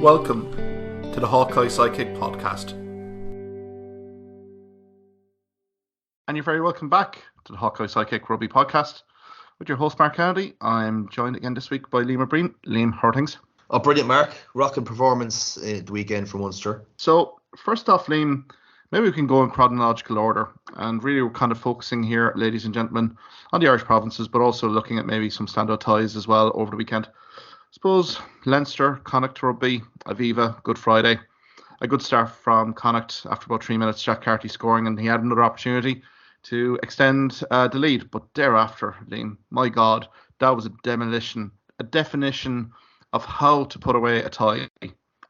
Welcome to the Hawkeye Sidekick podcast. And you're very welcome back to the Hawkeye Sidekick Rugby podcast with your host Mark Kennedy. I'm joined again this week by Liam O'Brien. Liam, how are things? Oh, brilliant, Mark. Rocking performance the weekend for Munster. So, first off, Liam, maybe we can go in chronological order. And really, we're kind of focusing here, ladies and gentlemen, on the Irish provinces, but also looking at maybe some standout ties as well over the weekend. I suppose Leinster, Connacht Rugby, Aviva, Good Friday. A good start from Connacht after about 3 minutes, Jack Carty scoring, and he had another opportunity to extend the lead. But thereafter, Liam, my God, that was a definition of how to put away a tie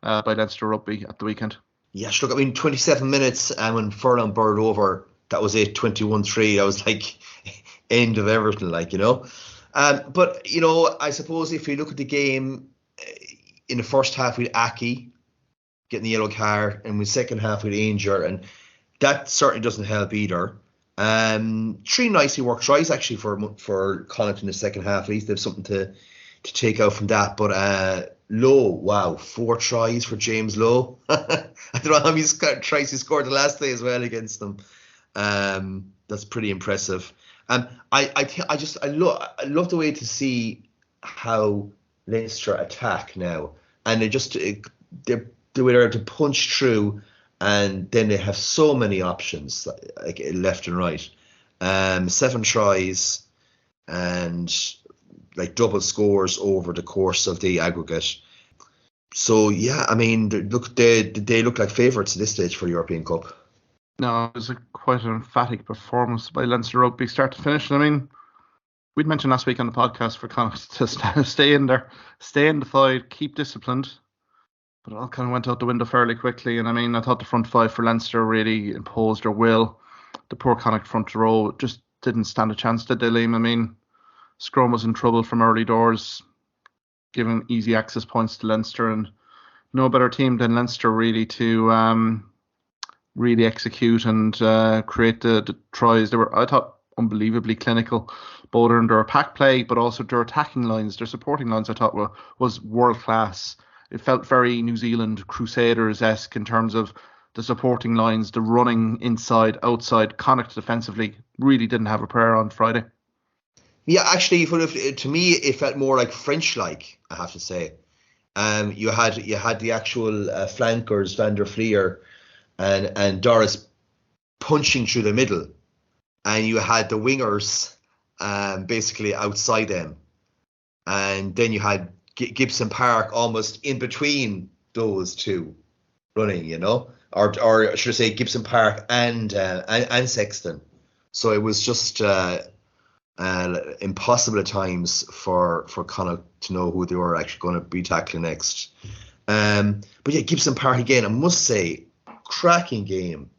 by Leinster Rugby at the weekend. Yes, look, 27 minutes, and when Furlong burned over, that was it, 21-3. That was like end of everything, But, I suppose if you look at the game, in the first half with Aki getting the yellow card, and in the second half with Ainger, and that certainly doesn't help either. 3 nicely worked tries actually for Connacht in the second half. At least they have something to take out from that. But Lowe, wow, 4 tries for James Lowe. I don't know how many tries he scored the last day as well against them. That's pretty impressive. I love the way to see how Leinster attack now, and they way they're to punch through, and then they have so many options like left and right. 7 tries and like double scores over the course of the aggregate. So yeah, they look like favourites at this stage for the European Cup. No, it was quite an emphatic performance by Leinster Rugby, start to finish. We'd mentioned last week on the podcast for Connacht to stay in there, stay in the fight, keep disciplined. But it all kind of went out the window fairly quickly. And I thought the front 5 for Leinster really imposed their will. The poor Connacht front row just didn't stand a chance, did they, Liam? Scrum was in trouble from early doors, giving easy access points to Leinster, and no better team than Leinster really to really execute and create the tries. They were, I thought, unbelievably clinical, both in their pack play, but also their attacking lines, their supporting lines. I thought was world class. It felt very New Zealand Crusaders-esque in terms of the supporting lines, the running inside, outside. Connacht defensively really didn't have a prayer on Friday. Yeah, actually, to me, it felt more like French-like, I have to say. You had the actual flankers, Van der Fleer and Doris punching through the middle, and you had the wingers basically outside them, and then you had Gibson Park almost in between those two running, or should I say Gibson Park and Sexton. So it was just impossible at times for Connacht to know who they were actually going to be tackling next. But yeah, Gibson Park again, I must say, cracking game.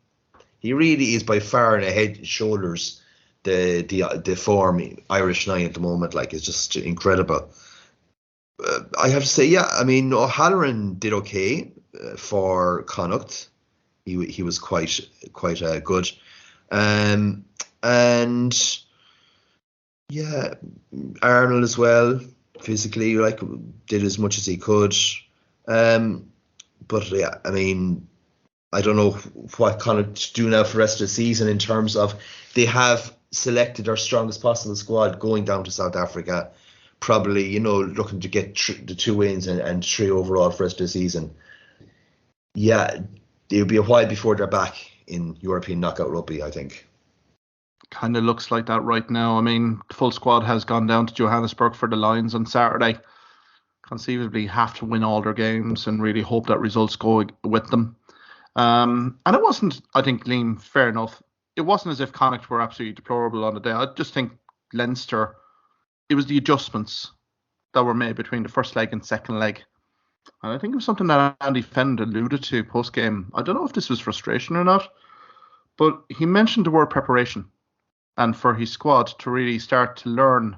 He really is by far in the head and shoulders the form Irish 9 at the moment. It's just incredible. I have to say, yeah, O'Halloran did okay for Connacht. He was quite good, and yeah, Arnold as well, physically did as much as he could. But yeah, I don't know what Connacht do now for the rest of the season in terms of they have selected their strongest possible squad going down to South Africa, probably, looking to get the 2 wins and 3 overall for the rest of the season. Yeah, it'll be a while before they're back in European knockout rugby, I think. Kind of looks like that right now. The full squad has gone down to Johannesburg for the Lions on Saturday. Conceivably have to win all their games and really hope that results go with them. And it wasn't, I think, Liam, fair enough, it wasn't as if Connacht were absolutely deplorable on the day. I just think Leinster, it was the adjustments that were made between the first leg and second leg. And I think it was something that Andy Fenn alluded to post-game. I don't know if this was frustration or not, but he mentioned the word preparation, and for his squad to really start to learn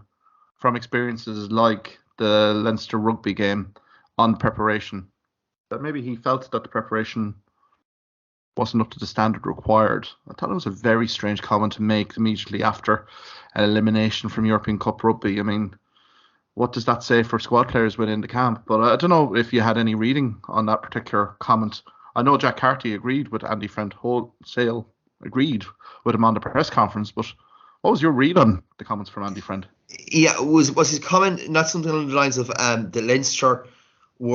from experiences like the Leinster Rugby game on preparation. That maybe he felt that the preparation wasn't up to the standard required. I thought it was a very strange comment to make immediately after an elimination from European Cup Rugby. what does that say for squad players within the camp? But I don't know if you had any reading on that particular comment. I know Jack Carty agreed with Andy Friend, wholesale agreed with him on the press conference, but what was your read on the comments from Andy Friend? Yeah, was his comment not something along the lines of the Leinster they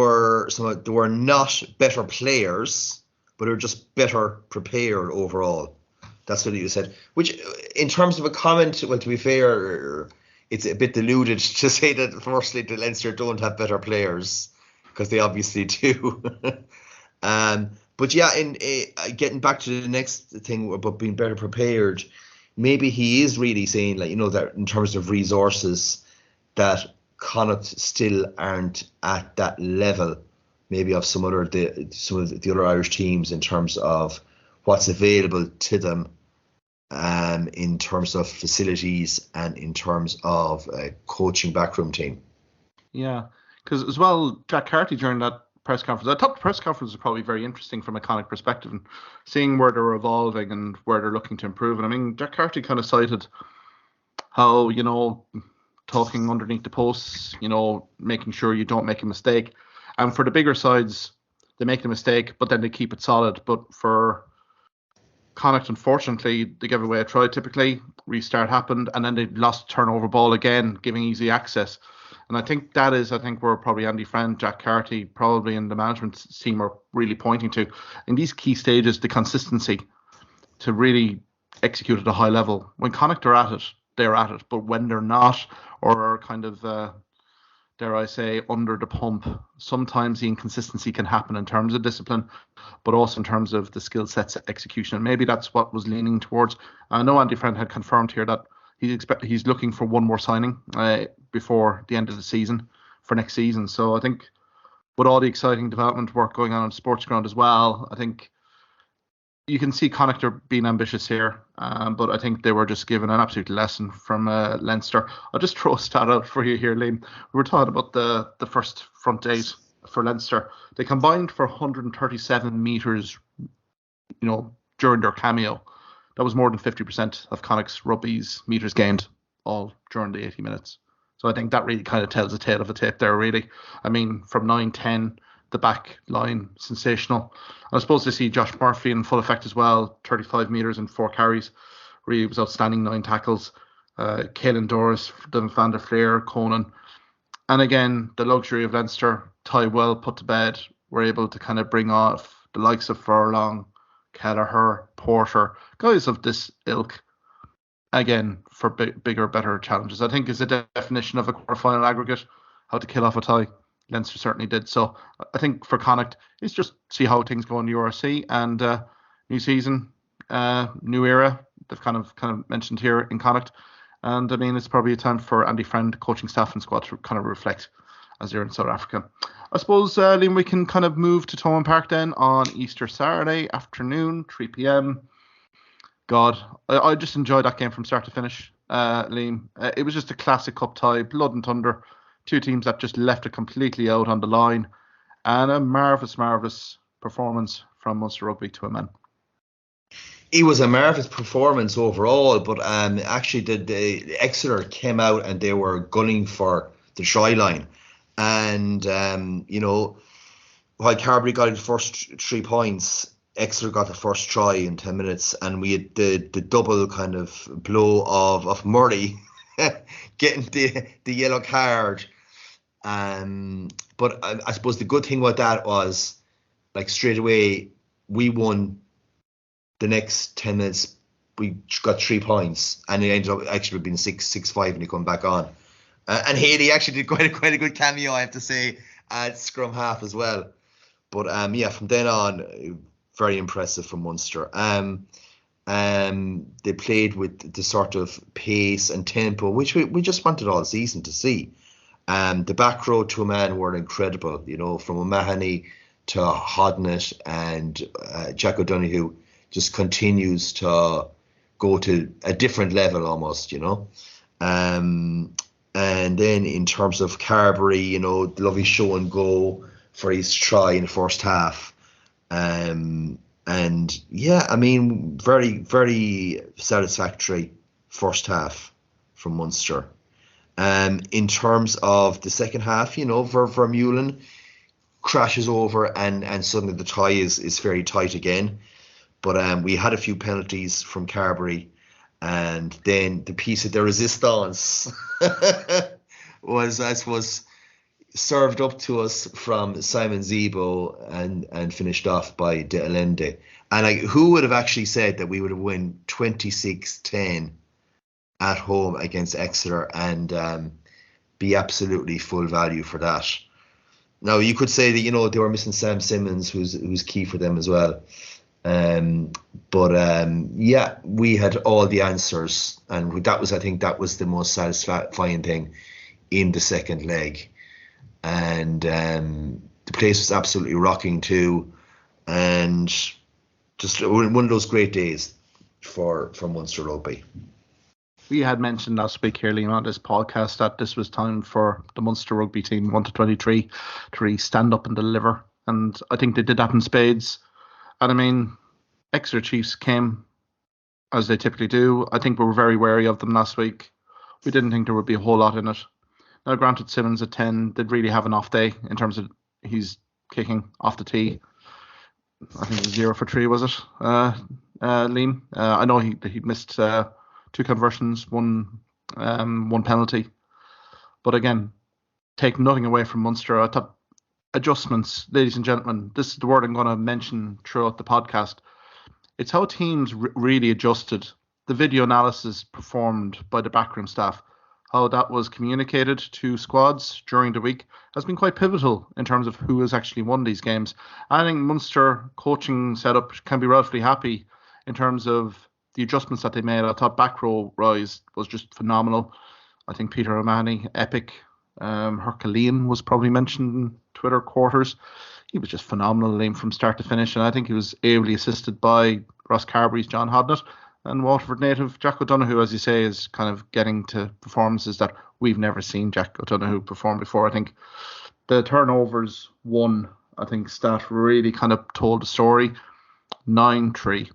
were not better players, but they were just better prepared overall. That's what he said. Which, in terms of a comment, well, to be fair, it's a bit deluded to say that firstly the Leinster don't have better players, because they obviously do. But yeah, in getting back to the next thing about being better prepared, maybe he is really saying, like, that in terms of resources, that Connacht still aren't at that level, maybe of some of the other Irish teams in terms of what's available to them, in terms of facilities and in terms of coaching backroom team. Yeah, because as well, Jack Carty during that press conference, I thought the press conference was probably very interesting from a Connacht perspective, and seeing where they're evolving and where they're looking to improve. And I mean, Jack Carty kind of cited how, talking underneath the posts, making sure you don't make a mistake. And for the bigger sides, they make the mistake, but then they keep it solid. But for Connacht, unfortunately, they gave away a try typically, restart happened, and then they lost turnover ball again, giving easy access. And I think where probably Andy Friend, Jack Carty, probably in the management team are really pointing to. In these key stages, the consistency to really execute at a high level. When Connacht are at it, they're at it. But when they're not, or are kind of, dare I say, under the pump, sometimes the inconsistency can happen in terms of discipline, but also in terms of the skill sets execution. And maybe that's what was leaning towards. I know Andy Friend had confirmed here that he's looking for one more signing before the end of the season for next season. So I think with all the exciting development work going on sports ground as well, I think you can see Connacht are being ambitious here, but I think they were just given an absolute lesson from Leinster. I'll just throw a stat out for you here, Liam. We were talking about the first front eight for Leinster. They combined for 137 metres, during their cameo. That was more than 50% of Connacht's rugby's metres gained all during the 80 minutes. So I think that really kind of tells a tale of a tape there, really. I mean, from 9-10, the back line, sensational. I suppose to see Josh Murphy in full effect as well, 35 metres and 4 carries. Really was outstanding, 9 tackles. Caelan Doris, Dylan van der Fleer, Conan. And again, the luxury of Leinster, Ty well put to bed, were able to kind of bring off the likes of Furlong, Kelleher, Porter, guys of this ilk, again, for bigger, better challenges. I think is a definition of a quarterfinal aggregate, how to kill off a tie. Leinster certainly did. So I think for Connacht, it's just see how things go in the URC, and new season, new era. They've kind of mentioned here in Connacht. And I mean, it's probably a time for Andy Friend, coaching staff and squad to kind of reflect as they're in South Africa. I suppose, Liam, we can kind of move to Thomond Park then on Easter Saturday afternoon, 3 p.m. God, I just enjoyed that game from start to finish, Liam. It was just a classic cup tie, blood and thunder. Two teams that just left it completely out on the line. And a marvellous performance from Munster Rugby to a man. It was a marvellous performance overall, but actually the Exeter came out and they were gunning for the try line. And, while Carberry got the first 3 points, Exeter got the first try in 10 minutes, and we had the double kind of blow of Murray getting the yellow card. But I suppose the good thing about that was, like, straight away, we won the next 10 minutes. We got 3 points, and it ended up actually being 6-5 when he come back on. And Haley actually did quite a good cameo, I have to say, at scrum half as well. But from then on, very impressive from Munster. They played with the sort of pace and tempo which we just wanted all season to see. The back row to a man were incredible, from O'Mahony to Hodnett, and Jack O'Donoghue just continues to go to a different level almost, And then in terms of Carberry, lovely show and go for his try in the first half. And yeah, I mean, very, very satisfactory first half from Munster. In terms of the second half, Vermeulen crashes over and suddenly the tie is very tight again. But we had a few penalties from Carberry, and then the piece of the resistance was, I suppose, served up to us from Simon Zebo and finished off by De Allende. And who would have actually said that we would have won 26-10 at home against Exeter and be absolutely full value for that? Now, you could say that, they were missing Sam Simmons, who's key for them as well. But we had all the answers, and I think that was the most satisfying thing in the second leg. And the place was absolutely rocking too, and just one of those great days for Munster Rugby. We had mentioned last week here, Liam, on this podcast that this was time for the Munster Rugby team 1-23 to really stand up and deliver, and I think they did that in spades. And I mean, Exeter Chiefs came as they typically do. I think we were very wary of them last week. We didn't think there would be a whole lot in it. Now, granted, Simmons at 10 did really have an off day in terms of he's kicking off the tee. I think it was 0 for 3, was it, Liam? I know he missed 2 conversions, one penalty. But again, take nothing away from Munster. I thought adjustments, ladies and gentlemen, this is the word I'm going to mention throughout the podcast. It's how teams really adjusted. The video analysis performed by the backroom staff, how that was communicated to squads during the week has been quite pivotal in terms of who has actually won these games. I think Munster coaching setup can be relatively happy in terms of the adjustments that they made. I thought back row rise was just phenomenal. I think Peter O'Mahony, epic. Herculean was probably mentioned in Twitter quarters. He was just phenomenal, Liam, from start to finish, and I think he was ably assisted by Ross Carberry's John Hodnett. And Waterford native Jack O'Donoghue, as you say, is kind of getting to performances that we've never seen Jack O'Donoghue perform before. I think the turnovers stat really kind of told the story. 9-3.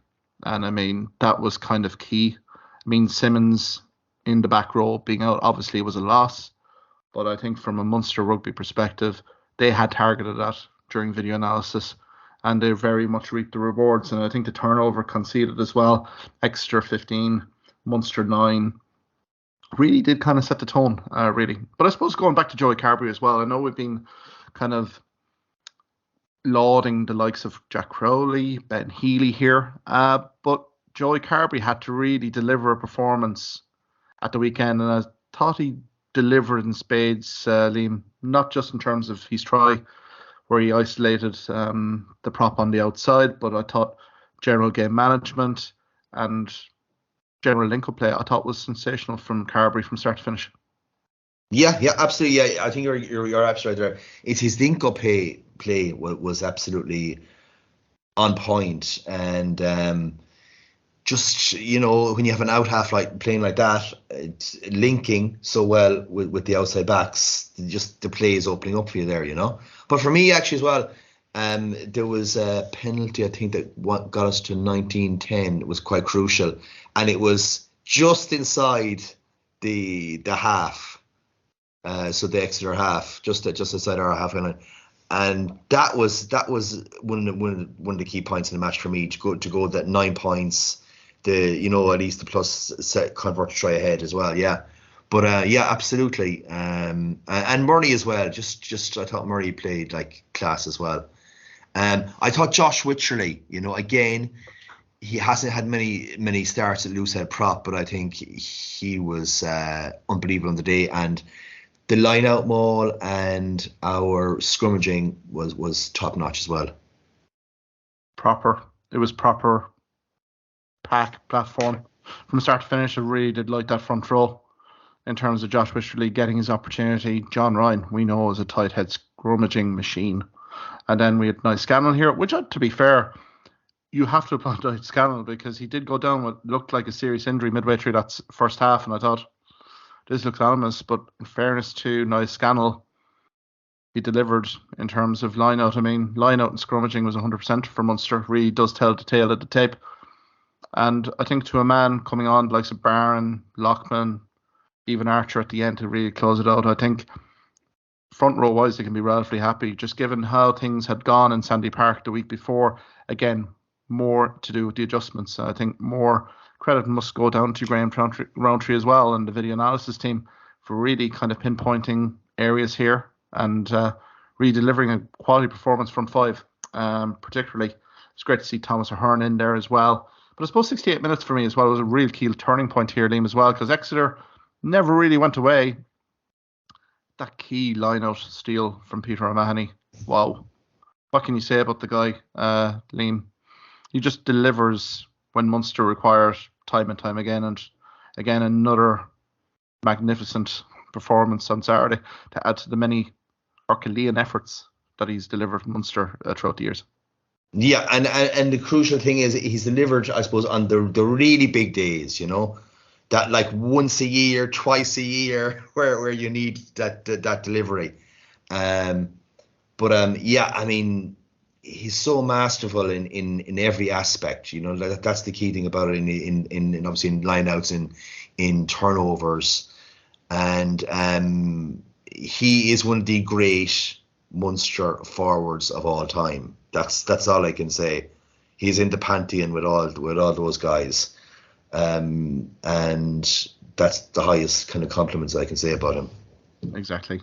And I mean, that was kind of key. I mean, Simmons in the back row being out obviously was a loss. But I think from a Munster Rugby perspective, they had targeted that during video analysis, and they very much reaped the rewards. And I think the turnover conceded as well, Exeter 15, Munster 9, really did kind of set the tone, really. But I suppose going back to Joey Carberry as well, I know we've been kind of lauding the likes of Jack Crowley, Ben Healy here, but Joey Carberry had to really deliver a performance at the weekend, and I thought he delivered in spades, Liam, not just in terms of his try, where he isolated the prop on the outside, but I thought general game management and general link-up play I thought was sensational from Carberry from start to finish. Yeah, absolutely. Yeah, I think you're absolutely right there. It's his link-up play was absolutely on point, and just when you have an out half like playing like that, it's linking so well with the outside backs, just the play is opening up for you there, But for me actually as well, there was a penalty I think that got us to 19-10. It was quite crucial, and it was just inside the half, so the Exeter half, just inside our half, and that was one of the key points in the match for me, to go that 9 points. At least the plus set convert try ahead as well, yeah. But absolutely. And Murray as well. Just I thought Murray played like class as well. I thought Josh Wycherley, again, he hasn't had many starts at loosehead prop, but I think he was unbelievable on the day, and the line out maul and our scrummaging was top notch as well. It was proper pack platform from start to finish. I really did like that front row in terms of Josh Wycherley getting his opportunity. John Ryan, we know, is a tight head scrummaging machine. And then we had nice Scannell here, which, to be fair, you have to applaud Scannell, because he did go down what looked like a serious injury midway through that first half, and I thought, this looks ominous. But in fairness to Nice Scannell, he delivered in terms of line out. I mean, line out and scrummaging was 100% for Munster. Really does tell the tale of the tape. And I think to a man coming on, like Barron, Lockman, even Archer at the end to really close it out. I think front row wise, they can be relatively happy, just given how things had gone in Sandy Park the week before. Again, more to do with the adjustments. I think more credit must go down to Graham Roundtree as well and the video analysis team for really kind of pinpointing areas here and really delivering a quality performance from 5. Particularly, it's great to see Thomas Ahern in there as well. But I suppose 68 minutes for me as well was a real key turning point here, Liam, as well, because Exeter never really went away. That key line-out steal from Peter O'Mahony. Wow. What can you say about the guy, Liam? He just delivers when Munster requires time and time again. And again, another magnificent performance on Saturday to add to the many Herculean efforts that he's delivered Munster throughout the years. Yeah, and the crucial thing is he's delivered, I suppose, on the really big days, you know, that like once a year, twice a year, where you need that delivery. But yeah, I mean, he's so masterful in every aspect. You know, that's the key thing about it. In obviously in lineouts, in turnovers, and he is one of the great Munster forwards of all time. That's all I can say. He's in the pantheon with all those guys, and that's the highest kind of compliments I can say about him. Exactly,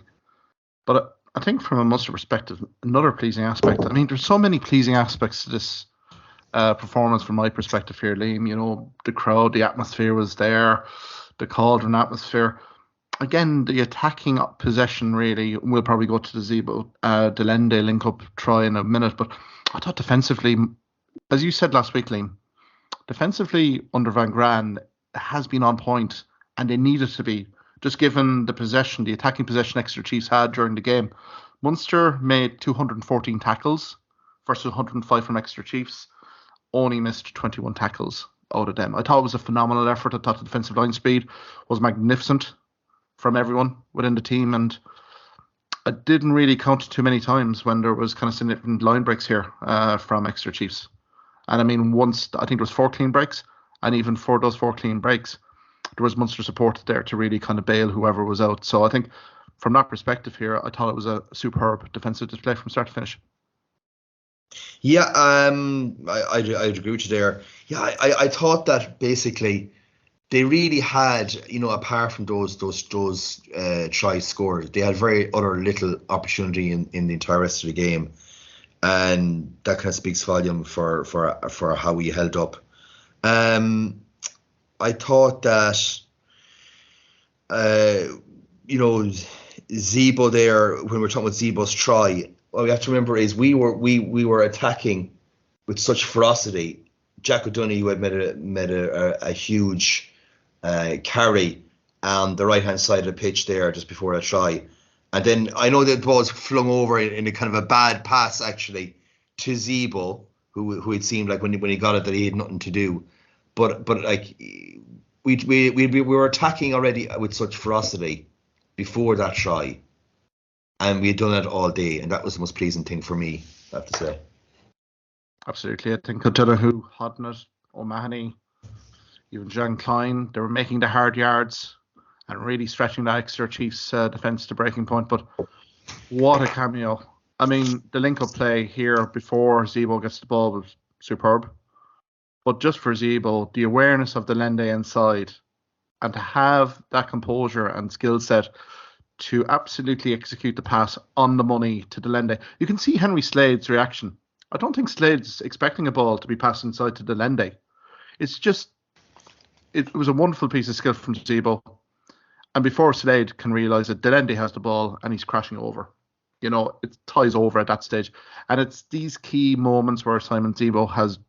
but I think from a Munster perspective, another pleasing aspect. I mean, there's so many pleasing aspects to this performance from my perspective here, Liam. You know, the crowd, the atmosphere was there, the cauldron atmosphere. Again, the attacking possession, really, we'll probably go to the Zebo Delende link-up try in a minute, but I thought defensively, as you said last week, Liam, defensively under Van Gran has been on point, and they needed to be, just given the possession, the attacking possession Exeter Chiefs had during the game. Munster made 214 tackles versus 105 from Exeter Chiefs, only missed 21 tackles out of them. I thought it was a phenomenal effort. I thought the defensive line speed was magnificent from everyone within the team, and I didn't really count too many times when there was kind of significant line breaks here from Exeter Chiefs. And I mean, once, I think there was 4 clean breaks, and even for those 4 clean breaks, there was Munster support there to really kind of bail whoever was out. So I think from that perspective here, I thought it was a superb defensive display from start to finish. Yeah, I'd agree with you there. Yeah, I thought that basically they really had, you know, apart from those tries scored, they had very little opportunity in the entire rest of the game, and that kind of speaks volume for how we held up. I thought that, you know, Zebo there, when we're talking about Zebo's try, what we have to remember is we were attacking with such ferocity. Jack O'Donoghue had made a huge carry on the right hand side of the pitch there just before a try, and then I know that the ball was flung over in a kind of a bad pass actually to Zebo, who it seemed like when he got it that he had nothing to do, but like we were attacking already with such ferocity before that try, and we had done it all day, and that was the most pleasing thing for me, I have to say. Absolutely. I think O'Donoghue, Hodnett, O'Mahony, even John Klein, they were making the hard yards and really stretching the Exeter Chiefs defence to breaking point. But what a cameo. I mean, the link-up play here before Zebo gets the ball was superb. But just for Zebo, the awareness of the Lende inside and to have that composure and skill set to absolutely execute the pass on the money to the Lende. You can see Henry Slade's reaction. I don't think Slade's expecting a ball to be passed inside to the Lende. It's just, it was a wonderful piece of skill from Zebo. And before Slade can realise that Delende has the ball and he's crashing over. You know, it ties over at that stage. And it's these key moments where Simon Zebo has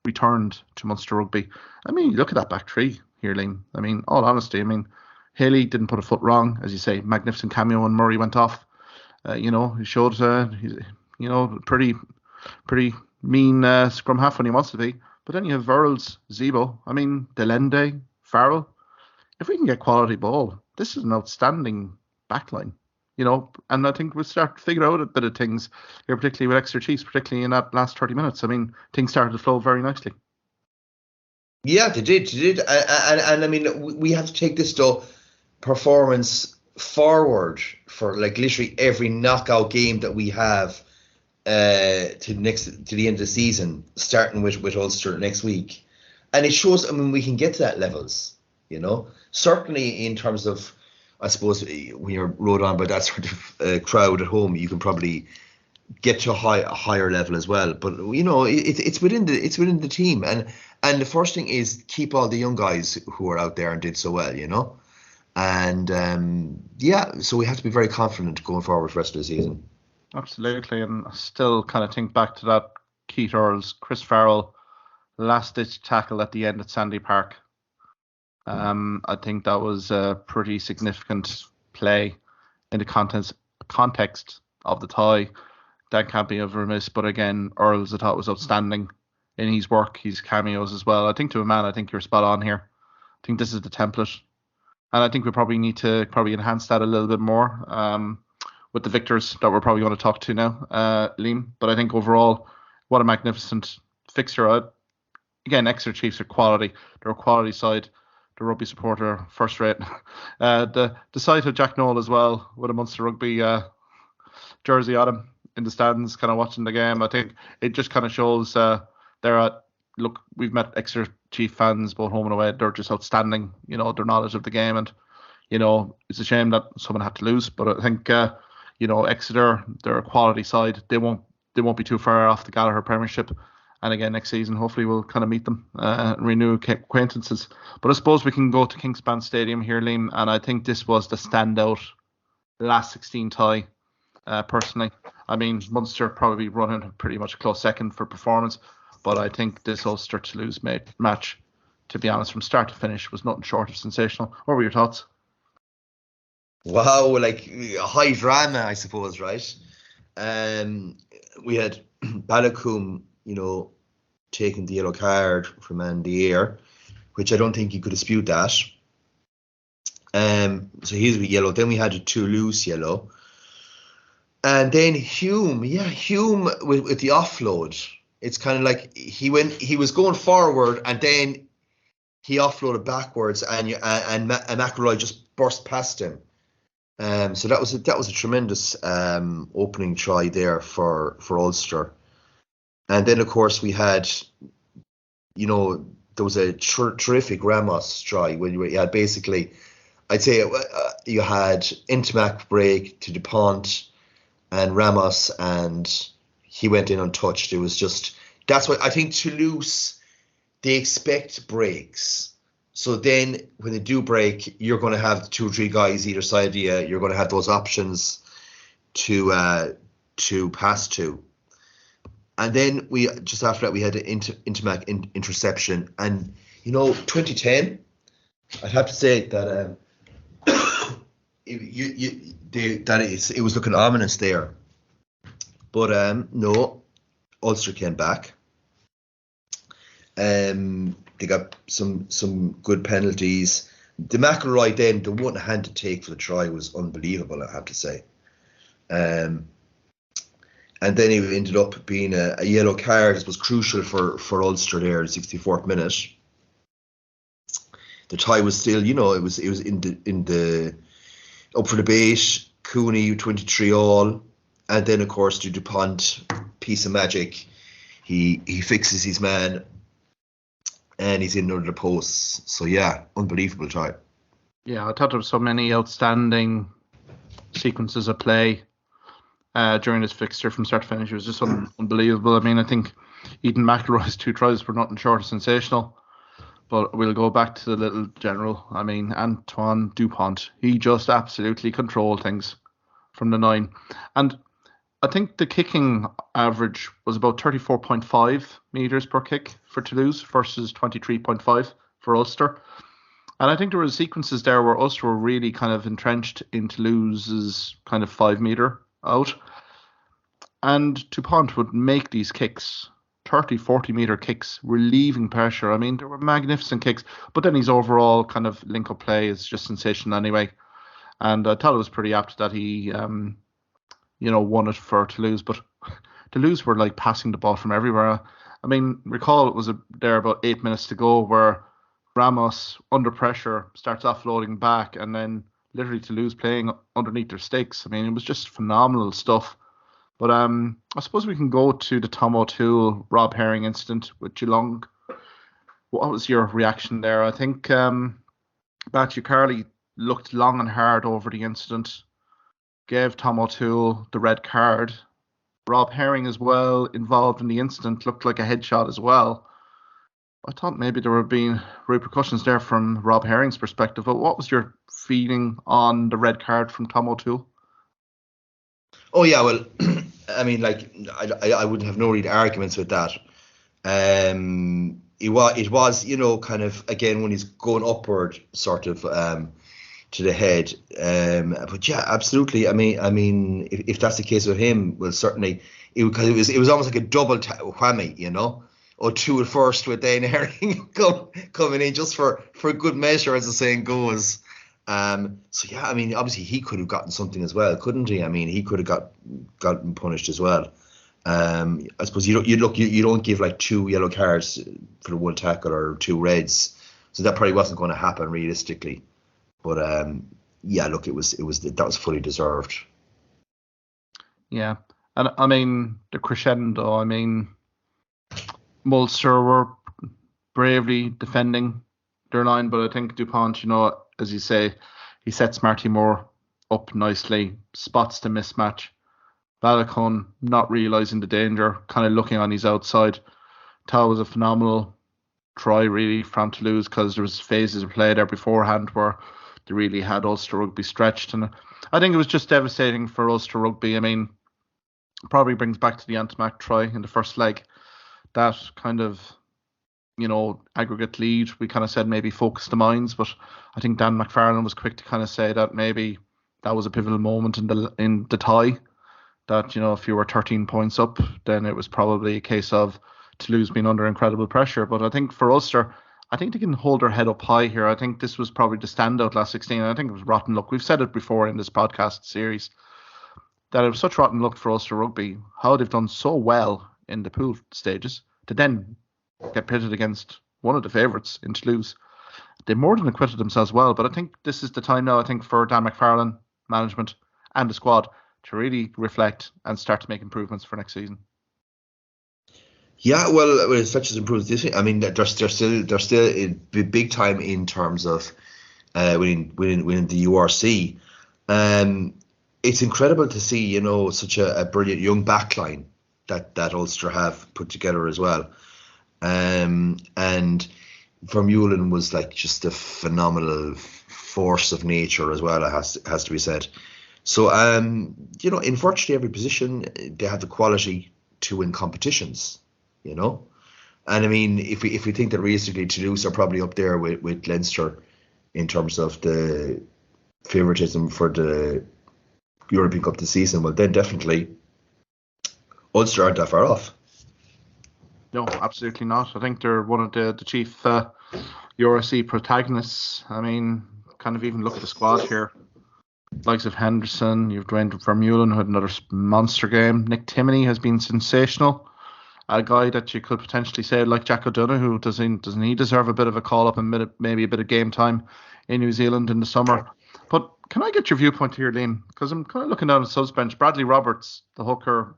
returned to Munster Rugby. I mean, you look at that back three here, Liam. I mean, all honesty, I mean, Haley didn't put a foot wrong. As you say, magnificent cameo when Murray went off. You know, he showed, he's, you know, pretty mean scrum half when he wants to be. But then you have Verrills, Zebo, I mean, Delende, Farrell. If we can get quality ball, this is an outstanding backline, you know, and I think we'll start to figure out a bit of things here, particularly with Exeter Chiefs, particularly in that last 30 minutes. I mean, things started to flow very nicely. Yeah, they did. And I mean, we have to take this, though, performance forward for like literally every knockout game that we have to the end of the season, starting with Ulster next week. And it shows, I mean, we can get to that levels, certainly in terms of, I suppose, when you're rode on by that sort of crowd at home, you can probably get to a higher level as well. But it's within the team, and the first thing is keep all the young guys who are out there and did so well, and so we have to be very confident going forward for the rest of the season. Absolutely, and I still kind of think back to that Keith Earls, Chris Farrell last-ditch tackle at the end at Sandy Park. I think that was a pretty significant play in the context of the tie. That can't be remiss, but again, Earls I thought was outstanding in his work, his cameos as well. I think to a man, I think you're spot on here. I think this is the template, and I think we probably need to enhance that a little bit more with the victors that we're probably going to talk to now, Liam. But I think overall, what a magnificent fixture. Again, Exeter Chiefs are quality. They're a quality side. The rugby supporter, first rate. The sight of Jack Noel as well with a Munster Rugby jersey on him in the stands, kind of watching the game. I think it just kind of shows look, we've met Exeter Chief fans both home and away. They're just outstanding, their knowledge of the game. And, it's a shame that someone had to lose. But I think, Exeter, they're a quality side. They won't be too far off the Gallagher Premiership. And again, next season, hopefully we'll kind of meet them and renew acquaintances. But I suppose we can go to Kingspan Stadium here, Liam. And I think this was the standout last 16 tie, personally. I mean, Munster probably running pretty much a close second for performance. But I think this Ulster-Toulouse match, to be honest, from start to finish, was nothing short of sensational. What were your thoughts? Wow, like high drama, I suppose, right? We had Balakoum, taking the yellow card from Andy Ayre, which I don't think you could dispute that. So he's with yellow. Then we had a Toulouse yellow. And then Hume with the offload. It's kind of like he was going forward and then he offloaded backwards and McElroy just burst past him. So that was a tremendous opening try there for Ulster. And then, of course, we had, there was a terrific Ramos try when you had basically, I'd say you had Intimac break to DuPont and Ramos, and he went in untouched. It was just, that's what I think Toulouse, they expect breaks. So then when they do break, you're going to have 2 or 3 guys either side of you. You're going to have those options to pass to. And then just after that, we had an Intimac interception. And, 2010, I'd have to say that it was looking ominous there. But no, Ulster came back. They got some good penalties. The McElroy then, the one hand to take for the try was unbelievable, I have to say. And then it ended up being a yellow card. It was crucial for Ulster there in the 64th minute. The tie was still, it was in the up for debate. Cooney 23 all, and then of course the DuPont piece of magic. He fixes his man, and he's in under the posts. So yeah, unbelievable tie. Yeah, I thought there were so many outstanding sequences of play during this fixture from start to finish. It was just unbelievable. I mean, I think Eden McElroy's 2 tries were nothing short of sensational. But we'll go back to the little general. I mean, Antoine Dupont, he just absolutely controlled things from the 9. And I think the kicking average was about 34.5 metres per kick for Toulouse versus 23.5 for Ulster. And I think there were sequences there where Ulster were really kind of entrenched in Toulouse's kind of 5 metre out. And Dupont would make these kicks, 30, 40 metre kicks, relieving pressure. I mean, they were magnificent kicks. But then his overall kind of link-up play is just sensational anyway. And I thought it was pretty apt that he, won it for Toulouse. But Toulouse were like passing the ball from everywhere. I mean, recall it was there about 8 minutes to go where Ramos, under pressure, starts offloading back and then literally Toulouse playing underneath their sticks. I mean, it was just phenomenal stuff. But I suppose we can go to the Tom O'Toole, Rob Herring incident with Geelong. What was your reaction there? I think Matthew Carley looked long and hard over the incident, gave Tom O'Toole the red card. Rob Herring as well, involved in the incident, looked like a headshot as well. I thought maybe there would be repercussions there from Rob Herring's perspective, but what was your feeling on the red card from Tom O'Toole? Oh yeah, well, I mean, like I would have no real arguments with that. It was, you know, kind of again when he's going upward, sort of to the head. But yeah, absolutely. I mean, if that's the case with him, well, certainly because it was almost like a double whammy, you know. O'Toole first with then Herring coming in just for good measure, as the saying goes. So yeah, I mean, obviously he could have gotten something as well, couldn't he? I mean, he could have gotten punished as well. I suppose you don't give like 2 yellow cards for the one tackle or 2 reds, so that probably wasn't going to happen realistically. But yeah, look, that was fully deserved. Yeah, and I mean the crescendo. I mean, Munster were bravely defending their line, but I think Dupont, you know, as you say, he sets Marty Moore up nicely, spots the mismatch. Balacon not realising the danger, kind of looking on his outside. Tao was a phenomenal try really from Toulouse because there was phases of play there beforehand where they really had Ulster Rugby stretched, and I think it was just devastating for Ulster Rugby. I mean, probably brings back to the Antimac try in the first leg. That kind of, you know, aggregate lead, we kind of said maybe focus the minds, but I think Dan McFarlane was quick to kind of say that maybe that was a pivotal moment in the tie, that, you know, if you were 13 points up, then it was probably a case of Toulouse being under incredible pressure. But I think for Ulster, I think they can hold their head up high here. I think this was probably the standout last 16. I think it was rotten luck. We've said it before in this podcast series that it was such rotten luck for Ulster Rugby, how they've done so well in the pool stages to then get pitted against one of the favourites in Toulouse. They more than acquitted themselves well, but I think this is the time now, I think, for Dan McFarlane, management and the squad to really reflect and start to make improvements for next season. Yeah, well, such as improvements this year, I mean, they're still big time in terms of winning the URC. It's incredible to see, you know, such a brilliant young backline that Ulster have put together as well. And Vermeulen was like just a phenomenal force of nature as well, it has to be said. So, you know, in virtually every position, they have the quality to win competitions, you know. And I mean, if we think that realistically Toulouse are probably up there with Leinster in terms of the favouritism for the European Cup this season, well, then definitely Ulster aren't that far off. No, absolutely not. I think they're one of the chief URC protagonists. I mean, kind of even look at the squad here. Likes of Henderson, you've Dwayne Vermeulen, who had another monster game. Nick Timoney has been sensational. A guy that you could potentially say, like Jack O'Donoghue, doesn't he deserve a bit of a call up and maybe a bit of game time in New Zealand in the summer? But can I get your viewpoint here, Liam? Because I'm kind of looking down at the subs bench. Bradley Roberts, the hooker,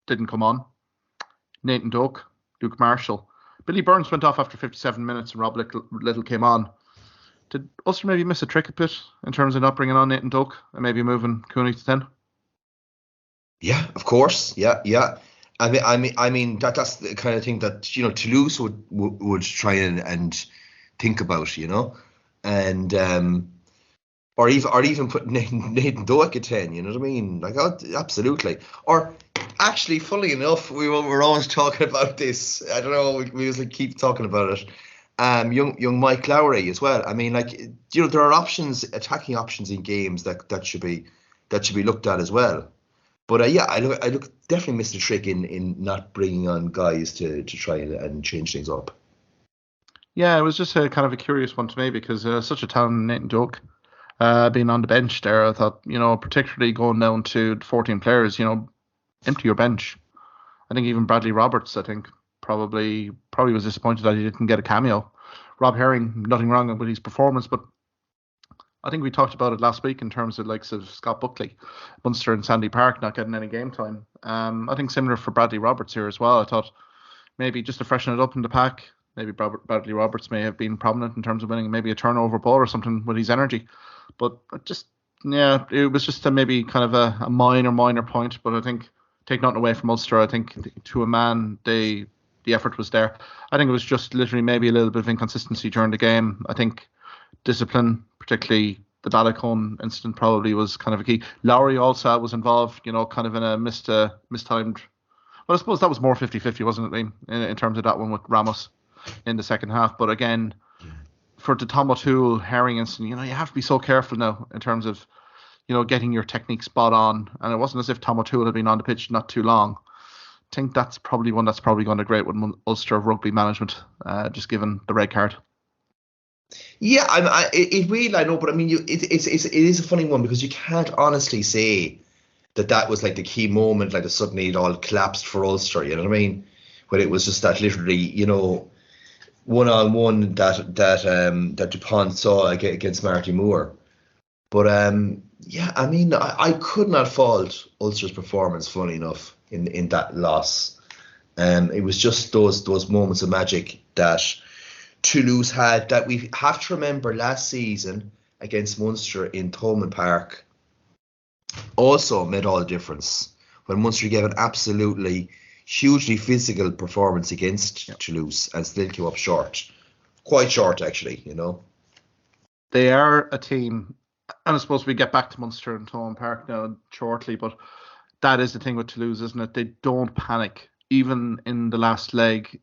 didn't come on. Nathan Doak, Luke Marshall. Billy Burns went off after 57 minutes and Rob Little came on. Did Ulster maybe miss a trick a bit in terms of not bringing on Nathan Doak and maybe moving Cooney to 10? Yeah, of course. Yeah. I mean that's the kind of thing that, you know, Toulouse would try and think about, you know, and or even put Nathan Doak at 10, you know what I mean? Like, oh, absolutely. Or actually, funnily enough, we're always talking about this. I don't know, we just keep talking about it. Young Mike Lowry as well. I mean, like, you know, there are attacking options in games that should be looked at as well. But yeah, I definitely missed a trick in not bringing on guys to try and change things up. Yeah, it was just a kind of a curious one to me because such a talented Nathan Doak being on the bench there. I thought, you know, particularly going down to 14 players, you know, empty your bench. I think even Bradley Roberts, I think, probably was disappointed that he didn't get a cameo. Rob Herring, nothing wrong with his performance, but I think we talked about it last week in terms of likes of Scott Buckley, Munster and Sandy Park not getting any game time. I think similar for Bradley Roberts here as well. I thought maybe just to freshen it up in the pack, maybe Bradley Roberts may have been prominent in terms of winning maybe a turnover ball or something with his energy. But just, yeah, it was just a maybe kind of a minor point. But I think take nothing away from Ulster. I think to a man, the effort was there. I think it was just literally maybe a little bit of inconsistency during the game. I think discipline, particularly the Ballycone incident, probably was kind of a key. Lowry also was involved, kind of in a mistimed. Well, I suppose that was more 50-50, wasn't it, Liam, in terms of that one with Ramos in the second half. But again, for the Tom O'Toole, Herring incident, you have to be so careful now in terms of, getting your technique spot on. And it wasn't as if Tom O'Toole had been on the pitch not too long. I think that's probably one that's probably going to grate with Ulster rugby management, just given the red card. Yeah, it really, I know, but I mean, it is a funny one because you can't honestly say that was like the key moment, like that suddenly it all collapsed for Ulster. You know what I mean? When it was just that literally, one-on-one that DuPont saw against Marty Moore. But yeah, I mean, I could not fault Ulster's performance. Funny enough, in that loss, it was just those moments of magic that Toulouse had, that we have to remember last season against Munster in Thomond Park also made all the difference when Munster gave an absolutely hugely physical performance against Toulouse and still came up short. Quite short, actually, They are a team, and I suppose we get back to Munster and Thomond Park now shortly, but that is the thing with Toulouse, isn't it? They don't panic. Even in the last leg,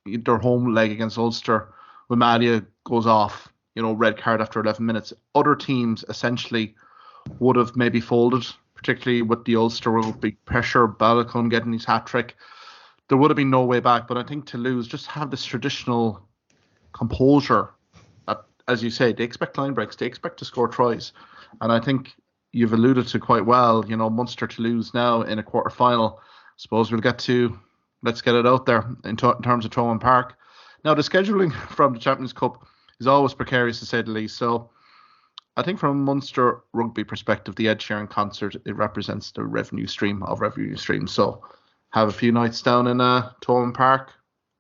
their home leg against Ulster, when Malia goes off, red card after 11 minutes, other teams essentially would have maybe folded, particularly with the Ulster with big pressure, Ballycone getting his hat-trick. There would have been no way back, but I think Toulouse just have this traditional composure that, as you say, they expect line breaks, they expect to score tries. And I think you've alluded to quite well, Munster-Toulouse now in a quarter-final. Suppose let's get it out there in terms of Thomond Park. Now, the scheduling from the Champions Cup is always precarious, to say the least. So I think from a Munster rugby perspective, the Ed Sheeran concert, it represents the revenue stream of revenue streams. So have a few nights down in Thomond Park.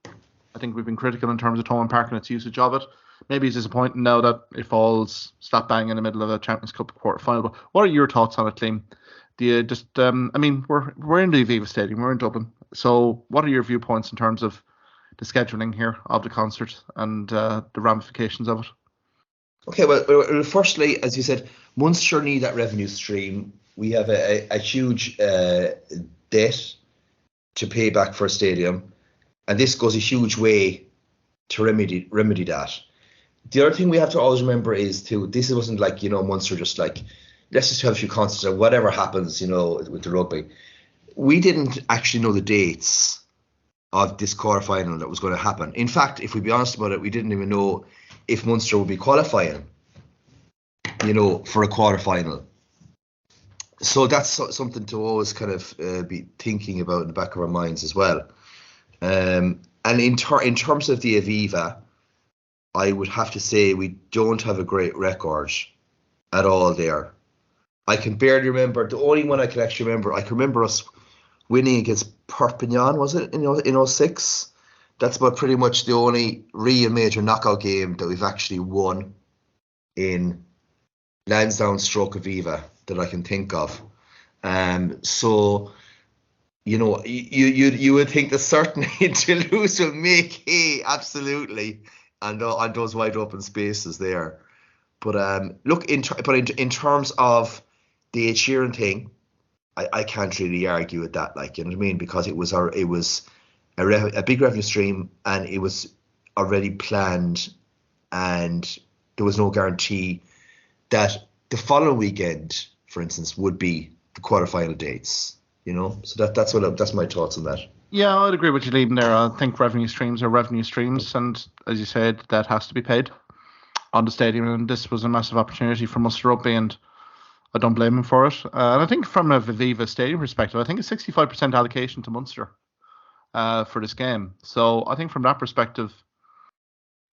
I think we've been critical in terms of Thomond Park and its usage of it. Maybe it's disappointing now that it falls slap bang in the middle of a Champions Cup quarter final. But what are your thoughts on it, Liam? Do you just, we're in the Aviva Stadium, we're in Dublin. So what are your viewpoints in terms of the scheduling here of the concert and the ramifications of it? Okay, well, firstly, as you said, Munster need that revenue stream. We have a huge debt to pay back for a stadium, and this goes a huge way to remedy that. The other thing we have to always remember is this wasn't like, Munster just like, let's just have a few concerts or whatever happens, with the rugby. We didn't actually know the dates of this quarterfinal that was going to happen. In fact, if we be honest about it, we didn't even know if Munster would be qualifying, for a quarterfinal. So that's something to always kind of be thinking about in the back of our minds as well. And in terms of the Aviva, I would have to say we don't have a great record at all there. I can barely remember. The only one I can actually remember, I can remember us winning against Perpignan, was it, in 06? That's about pretty much the only real major knockout game that we've actually won in Lansdowne stroke Aviva that I can think of. So, you would think that certainly Toulouse will make hay, absolutely, and on those wide open spaces there. But look, in terms of the Ed Sheeran thing, I can't really argue with that, like, you know what I mean, because it was a big revenue stream and it was already planned, and there was no guarantee that the following weekend, for instance, would be the quarterfinal dates. So that's my thoughts on that. Yeah, I'd agree with you, Liam, there. I think revenue streams are revenue streams, and as you said, that has to be paid on the stadium, and this was a massive opportunity for Munster Rugby, and I don't blame him for it. And I think from a Aviva Stadium perspective, I think it's 65% allocation to Munster for this game. So I think from that perspective,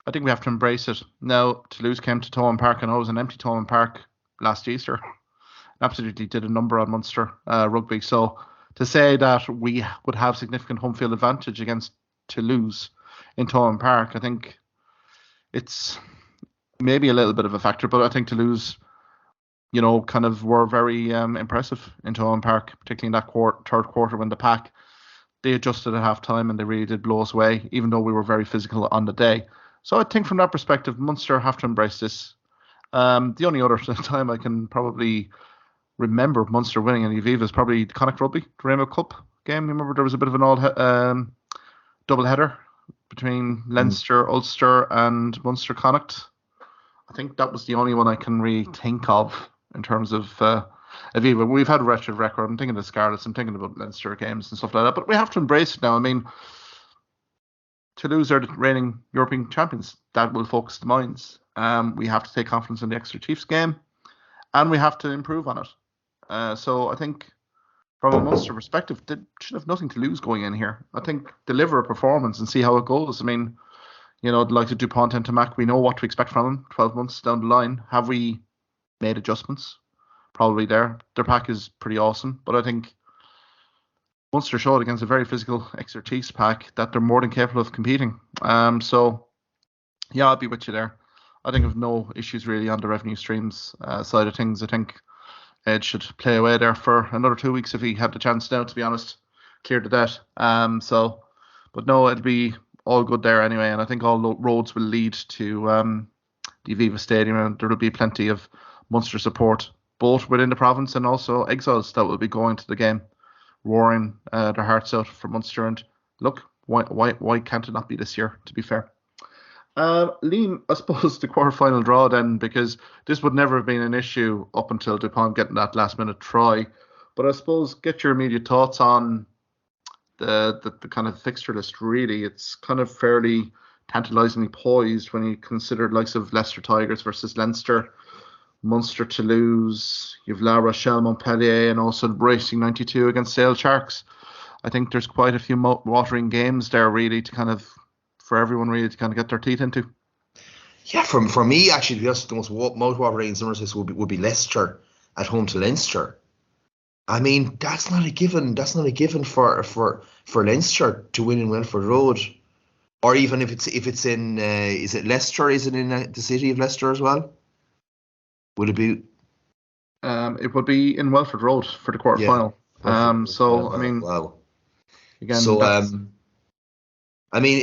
I think we have to embrace it. Now, Toulouse came to Thomond Park, and I was an empty Thomond Park last Easter. Absolutely did a number on Munster rugby. So to say that we would have significant home field advantage against Toulouse in Thomond Park, I think it's maybe a little bit of a factor, but I think Toulouse, kind of were very impressive in Thomond Park, particularly in that third quarter when the Pack, they adjusted at half time and they really did blow us away, even though we were very physical on the day. So I think from that perspective, Munster have to embrace this. The only other time I can probably remember Munster winning in Aviva is probably the Connacht Rugby, the Rainbow Cup game. Remember there was a bit of an double header between Leinster, Ulster and Munster Connacht. I think that was the only one I can really think of in terms of Aviva. We've had a wretched record. I'm thinking of the Scarlets. I'm thinking about Leinster games and stuff like that. But we have to embrace it now. I mean, Toulouse are the reigning European champions. That will focus the minds. We have to take confidence in the Exeter Chiefs game, and we have to improve on it. So I think from a Munster perspective, they should have nothing to lose going in here. I think deliver a performance and see how it goes. I mean, the likes of Dupont and Tamac, we know what to expect from them 12 months down the line. Have we made adjustments? Probably there. Their pack is pretty awesome, but I think Munster showed against a very physical Exeter Chiefs pack that they're more than capable of competing. So, yeah, I'll be with you there. I think of no issues really on the revenue streams side of things. I think Ed should play away there for another 2 weeks if he had the chance now, to be honest, clear the debt. But no, it'll be all good there anyway, and I think all roads will lead to the Aviva Stadium, and there will be plenty of Munster support, both within the province and also exiles that will be going to the game, roaring their hearts out for Munster. And look, why can't it not be this year, to be fair? Liam, I suppose the quarter-final draw then, because this would never have been an issue up until Dupont getting that last-minute try. But I suppose get your immediate thoughts on the kind of fixture list, really. It's kind of fairly tantalisingly poised when you consider the likes of Leicester Tigers versus Leinster, Munster Toulouse, you've La Rochelle Montpellier, and also Racing 92 against Sale Sharks. I think there's quite a few watering games there, really, for everyone really to kind of get their teeth into. Yeah, for me, actually, the most mouth-watering summer would be Leicester at home to Leinster. I mean, that's not a given. That's not a given for Leinster to win in Welford Road, or even if it's in is it Leicester? Is it in the city of Leicester as well? Would it be? It would be in Welford Road for the quarter final. I mean, wow. Again, so I mean,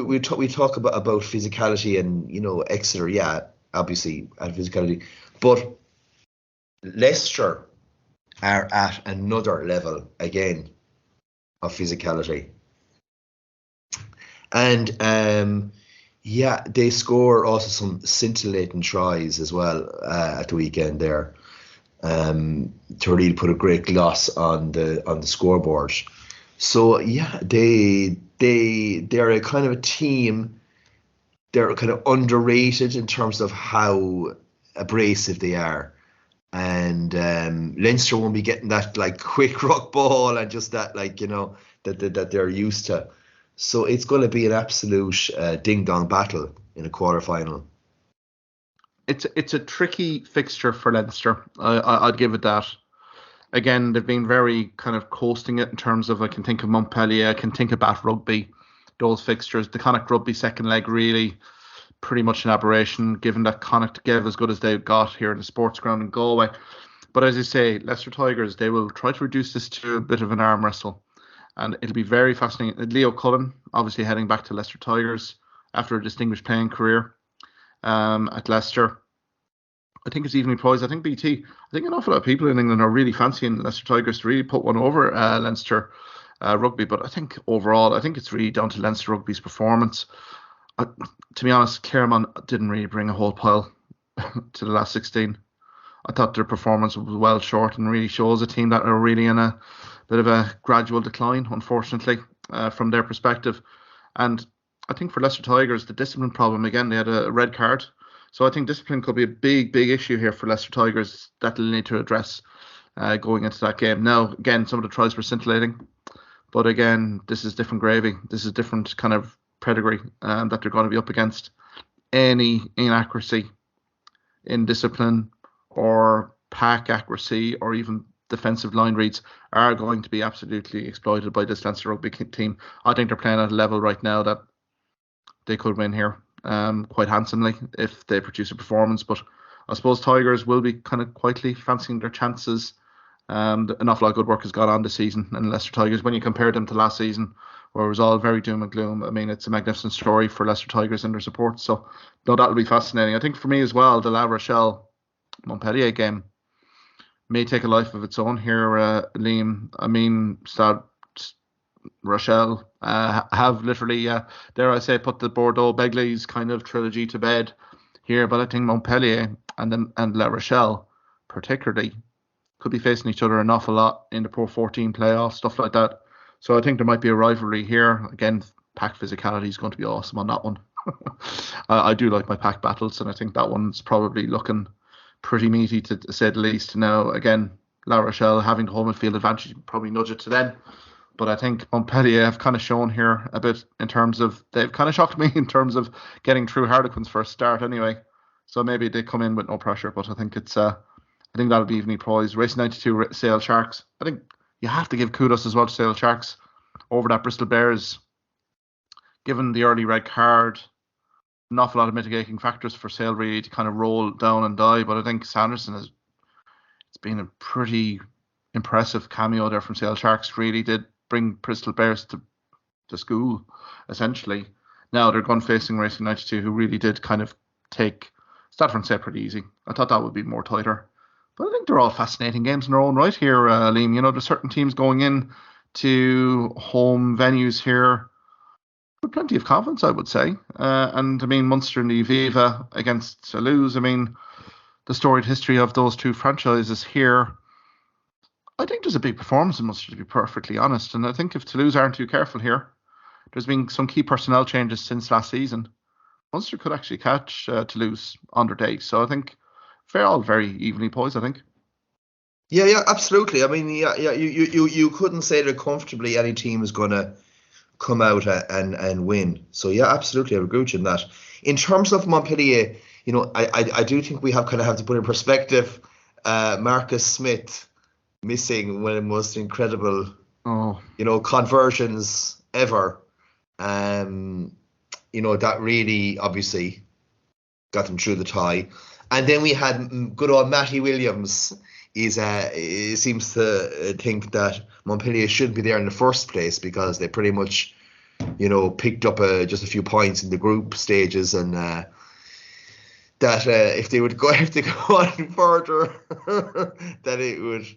we talk about physicality and Exeter, yeah, obviously at physicality, but Leicester are at another level again of physicality, and yeah, they score also some scintillating tries as well at the weekend there, to really put a great gloss on the scoreboard. So yeah, they're a kind of a team. They're kind of underrated in terms of how abrasive they are, and Leinster won't be getting that like quick ruck ball and just that that they're used to. So it's going to be an absolute ding-dong battle in a quarter-final. It's a tricky fixture for Leinster. I'd give it that. Again, they've been very kind of coasting it in terms of, I can think of Montpellier, I can think of Bath Rugby, those fixtures. The Connacht Rugby second leg really pretty much an aberration, given that Connacht gave as good as they've got here in the sports ground in Galway. But as you say, Leicester Tigers, they will try to reduce this to a bit of an arm wrestle. And it'll be very fascinating. Leo Cullen, obviously heading back to Leicester Tigers after a distinguished playing career at Leicester. I think it's evenly poised. I think BT, I think an awful lot of people in England are really fancying Leicester Tigers to really put one over Leinster Rugby. But I think overall, I think it's really down to Leinster Rugby's performance. To be honest, Claremont didn't really bring a whole pile to the last 16. I thought their performance was well short and really shows a team that are really in a bit of a gradual decline, unfortunately, from their perspective. And I think for Leicester Tigers, the discipline problem, again, they had a red card. So I think discipline could be a big, big issue here for Leicester Tigers that they'll need to address going into that game. Now, again, some of the tries were scintillating. But again, this is different gravy. This is different kind of pedigree that they're going to be up against. Any inaccuracy in discipline or pack accuracy or even defensive line reads are going to be absolutely exploited by this Leinster Rugby team. I think they're playing at a level right now that they could win here quite handsomely if they produce a performance. But I suppose Tigers will be kind of quietly fancying their chances. An awful lot of good work has gone on this season in Leicester Tigers. When you compare them to last season, where it was all very doom and gloom, I mean, it's a magnificent story for Leicester Tigers and their support. So, no, that'll be fascinating. I think for me as well, the La Rochelle Montpellier game may take a life of its own here, Liam. I mean, Stade Rochelle have literally, dare I say, put the Bordeaux Begley's kind of trilogy to bed here. But I think Montpellier and La Rochelle particularly could be facing each other an awful lot in the Pro 14 playoffs, stuff like that. So I think there might be a rivalry here. Again, pack physicality is going to be awesome on that one. I do like my pack battles, and I think that one's probably looking pretty meaty to say the least. Now, again, La Rochelle having the home and field advantage, you can probably nudge it to them. But I think Montpellier have kind of shown here a bit in terms of, they've kind of shocked me in terms of getting through Harlequins for a start anyway. So maybe they come in with no pressure, but I think it's I think that'll be evenly poised. Racing 92 Sale Sharks. I think you have to give kudos as well to Sale Sharks over that Bristol Bears. Given the early red card, an awful lot of mitigating factors for Sale really to kind of roll down and die. But I think Sanderson it's been a pretty impressive cameo there from Sale Sharks. Really did bring Bristol Bears to school, essentially. Now they're gun facing Racing 92, who really did kind of take Stratford set pretty easy. I thought that would be more tighter. But I think they're all fascinating games in their own right here, Liam. You know, there's certain teams going in to home venues here with plenty of confidence, I would say. And I mean, Munster and the Aviva against Toulouse. I mean, the storied history of those two franchises here. I think there's a big performance in Munster, to be perfectly honest. And I think if Toulouse aren't too careful here, there's been some key personnel changes since last season. Munster could actually catch Toulouse on their day. So I think they're all very evenly poised, I think. Yeah, absolutely. I mean, you couldn't say that comfortably any team is going to come out and win. So yeah, absolutely, I agree with you in that. In terms of Montpellier, you know, I do think we have to put in perspective Marcus Smith missing one of the most incredible, conversions ever. You know, that really obviously got them through the tie. And then we had good old Matty Williams. Seems to think that Montpellier shouldn't be there in the first place because they pretty much, you know, picked up just a few points in the group stages, and that if they go on further, that it would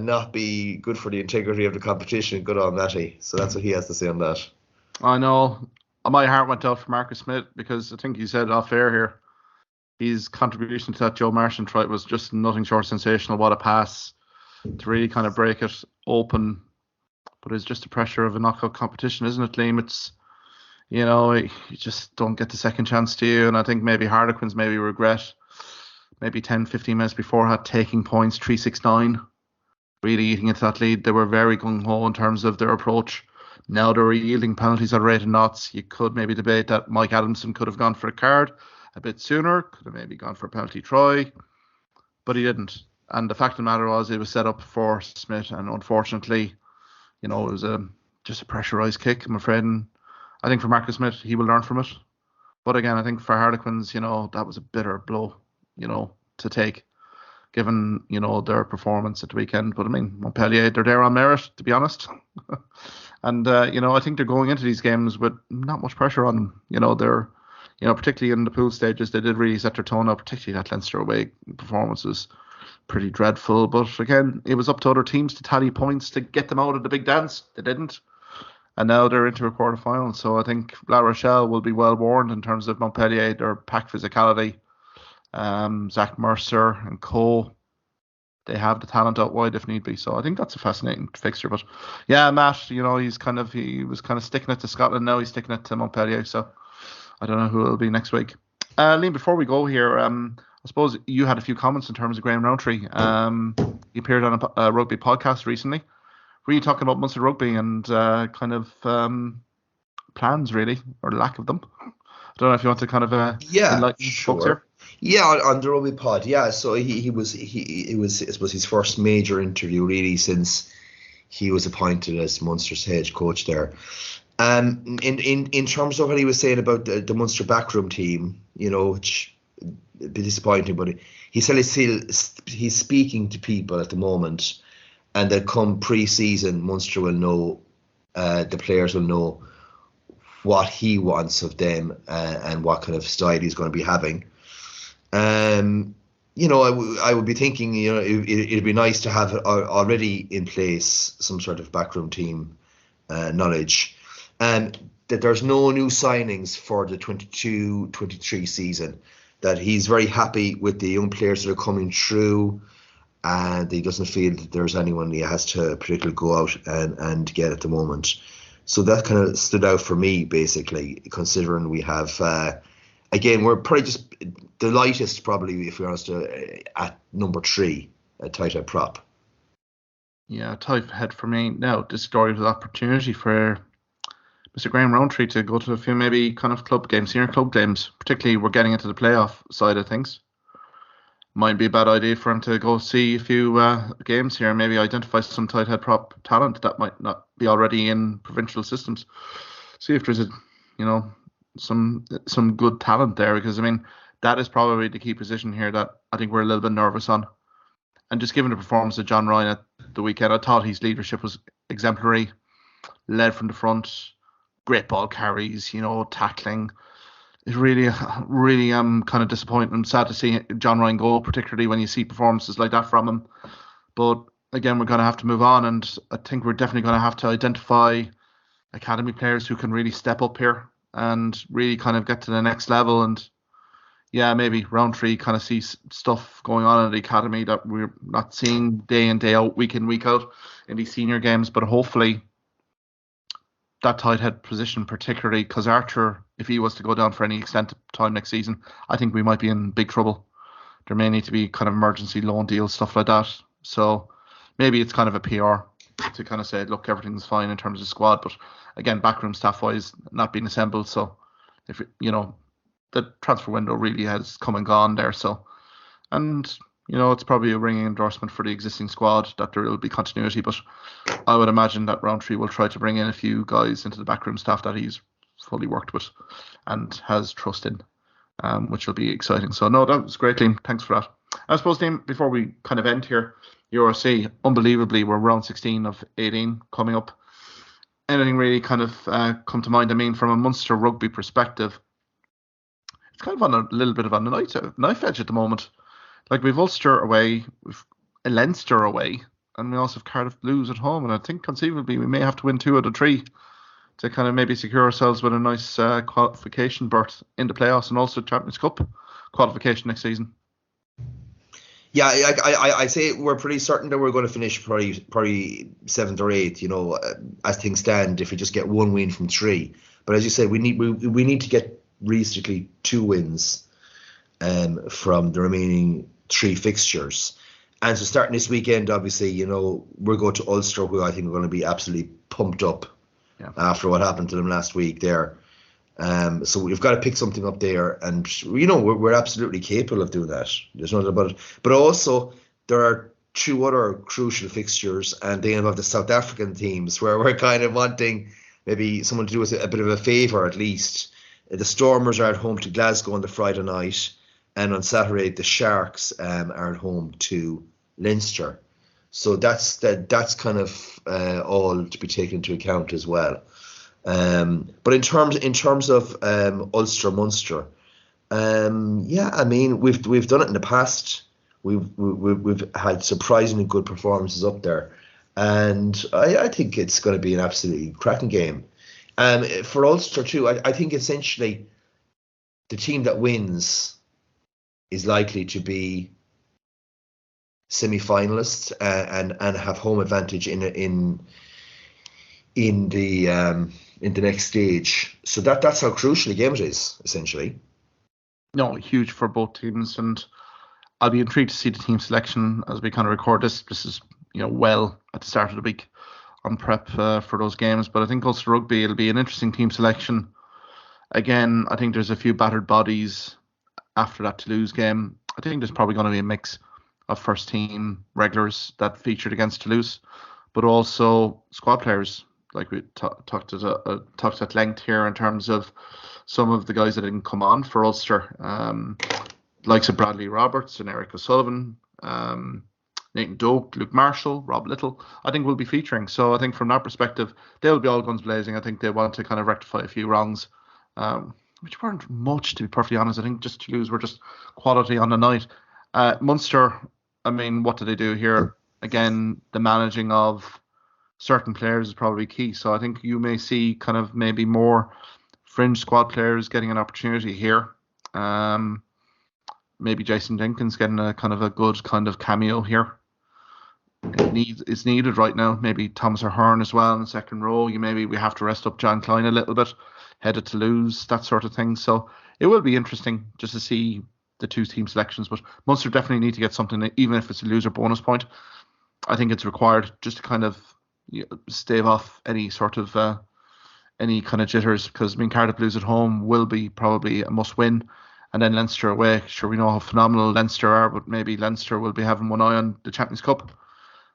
not be good for the integrity of the competition. Good on Matty. So that's what he has to say on that. I know. My heart went out for Marcus Smith because I think he said off air here, his contribution to that Joe Martian try was just nothing short of sensational. What a pass to really kind of break it open. But it's just the pressure of a knockout competition, isn't it, Liam? It's, you know, you just don't get the second chance to you. And I think maybe Harlequins maybe regret maybe 10, 15 minutes before had taking points, 3-6-9, really eating into that lead. They were very gung-ho in terms of their approach. Now they're yielding penalties at a rate of knots. You could maybe debate that Mike Adamson could have gone for a card a bit sooner, could have maybe gone for a penalty try, but he didn't. And the fact of the matter was it was set up for Smith, and unfortunately, you know, it was just a pressurised kick, I'm afraid. And I think for Marcus Smith, he will learn from it. But again, I think for Harlequins, you know, that was a bitter blow, you know, to take, given, you know, their performance at the weekend. But I mean, Montpellier, they're there on merit, to be honest. And, you know, I think they're going into these games with not much pressure on them. You know, they're, you know, particularly in the pool stages, they did really set their tone up, particularly that Leinster away performance was pretty dreadful. But again, it was up to other teams to tally points to get them out of the big dance. They didn't. And now they're into a quarter-final. So I think La Rochelle will be well warned in terms of Montpellier, their pack physicality. Zach Mercer and co, they have the talent out wide if need be. So I think that's a fascinating fixture. But yeah, Matt, you know, he was kind of sticking it to Scotland. Now he's sticking it to Montpellier. So I don't know who it'll be next week. Liam, before we go here, I suppose you had a few comments in terms of Graham Roundtree. He appeared on a rugby podcast recently. Were you talking about Munster Rugby and kind of plans, really, or lack of them. I don't know if you want to kind of enlighten folks here. Yeah, on the Rugby pod. Yeah, so it was I suppose his first major interview really since he was appointed as Munster's head coach there. In terms of what he was saying about the Munster backroom team, which a bit disappointing, but he said he's speaking to people at the moment, and that come pre-season, Munster will know, the players will know what he wants of them and what kind of style he's going to be having. I would be thinking, it'd be nice to have already in place some sort of backroom team knowledge, and that there's no new signings for the 22-23 season, that he's very happy with the young players that are coming through, and he doesn't feel that there's anyone he has to particularly go out and get at the moment. So that kind of stood out for me, basically, considering we have, again, we're probably just the lightest, probably, if we're honest, at number 3, a tight head prop. Yeah, tight head for me. Now, this story was an opportunity for Mr. Graham Roundtree to go to a few maybe kind of club games, senior club games, particularly we're getting into the playoff side of things. Might be a bad idea for him to go see a few games here and maybe identify some tight head prop talent that might not be already in provincial systems. See if there's some good talent there, because I mean that is probably the key position here that I think we're a little bit nervous on. And just given the performance of John Ryan at the weekend, I thought his leadership was exemplary, led from the front, great ball carries, tackling. It's really kind of disappointing and sad to see John Ryan go, particularly when you see performances like that from him. But again, we're going to have to move on, and I think we're definitely going to have to identify academy players who can really step up here and really kind of get to the next level. And yeah, maybe Roundtree kind of sees stuff going on in the academy that we're not seeing day in, day out, week in, week out in these senior games. But hopefully that tight head position, particularly because Archer, if he was to go down for any extent of time next season, I think we might be in big trouble. There may need to be kind of emergency loan deals, stuff like that. So maybe it's kind of a PR to kind of say, look, everything's fine in terms of squad. But again, backroom staff-wise, not being assembled. So if the transfer window really has come and gone there. So, and it's probably a ringing endorsement for the existing squad that there will be continuity. But I would imagine that Roundtree will try to bring in a few guys into the backroom staff that he's fully worked with and has trust in, which will be exciting. So no, that was great, Liam. Thanks for that. I suppose, Liam, before we kind of end here, URC, unbelievably, we're round 16 of 18 coming up. Anything really kind of come to mind? I mean, from a Munster rugby perspective, it's kind of on a little bit of a knife edge at the moment. Like, we've Ulster away, we've Leinster away, and we also have Cardiff Blues at home. And I think conceivably we may have to win 2 out of 3 to kind of maybe secure ourselves with a nice qualification berth in the playoffs and also Champions Cup qualification next season. Yeah, I say we're pretty certain that we're going to finish probably 7th or 8th, as things stand, if we just get 1 win from 3. But as you said, we need to get realistically 2 wins from the remaining 3 fixtures. And so starting this weekend, obviously, we're going to Ulster, who I think are going to be absolutely pumped up after what happened to them last week there. So we've got to pick something up there, and we're absolutely capable of doing that. There's no doubt about it. But also there are 2 other crucial fixtures, and they involve the South African teams, where we're kind of wanting maybe someone to do us a bit of a favour at least. The Stormers are at home to Glasgow on the Friday night, and on Saturday the Sharks are at home to Leinster. So that's kind of all to be taken into account as well. But in terms of Ulster Munster, I mean we've done it in the past. We've had surprisingly good performances up there, and I think it's going to be an absolutely cracking game. For Ulster too, I think essentially the team that wins is likely to be semi-finalists and have home advantage in the next stage. So that's how crucial the game it is, essentially. No, huge for both teams, and I'll be intrigued to see the team selection as we kind of record this. This is well at the start of the week. on prep for those games. But I think Ulster Rugby, it'll be an interesting team selection. Again, I think there's a few battered bodies after that Toulouse game. I think there's probably going to be a mix of first team regulars that featured against Toulouse, but also squad players. Like we talked at length here in terms of some of the guys that didn't come on for Ulster, likes of Bradley Roberts and Eric O'Sullivan, Nathan Doak, Luke Marshall, Rob Little, I think will be featuring. So I think from that perspective, they'll be all guns blazing. I think they want to kind of rectify a few wrongs, which weren't much, to be perfectly honest. I think just Toulouse were just quality on the night. Munster, I mean, what do they do here? Again, the managing of certain players is probably key. So I think you may see kind of maybe more fringe squad players getting an opportunity here. Maybe Jason Jenkins getting a kind of a good kind of cameo here. It's needed right now. Maybe Thomas O'Hearn as well in the second row. We have to rest up John Klein a little bit, headed to lose, that sort of thing. So it will be interesting just to see the two team selections. But Munster definitely need to get something, even if it's a loser bonus point. I think it's required just to kind of stave off any sort of any kind of jitters, because Cardiff Blues at home will be probably a must win, and then Leinster away. Sure, we know how phenomenal Leinster are, but maybe Leinster will be having one eye on the Champions Cup.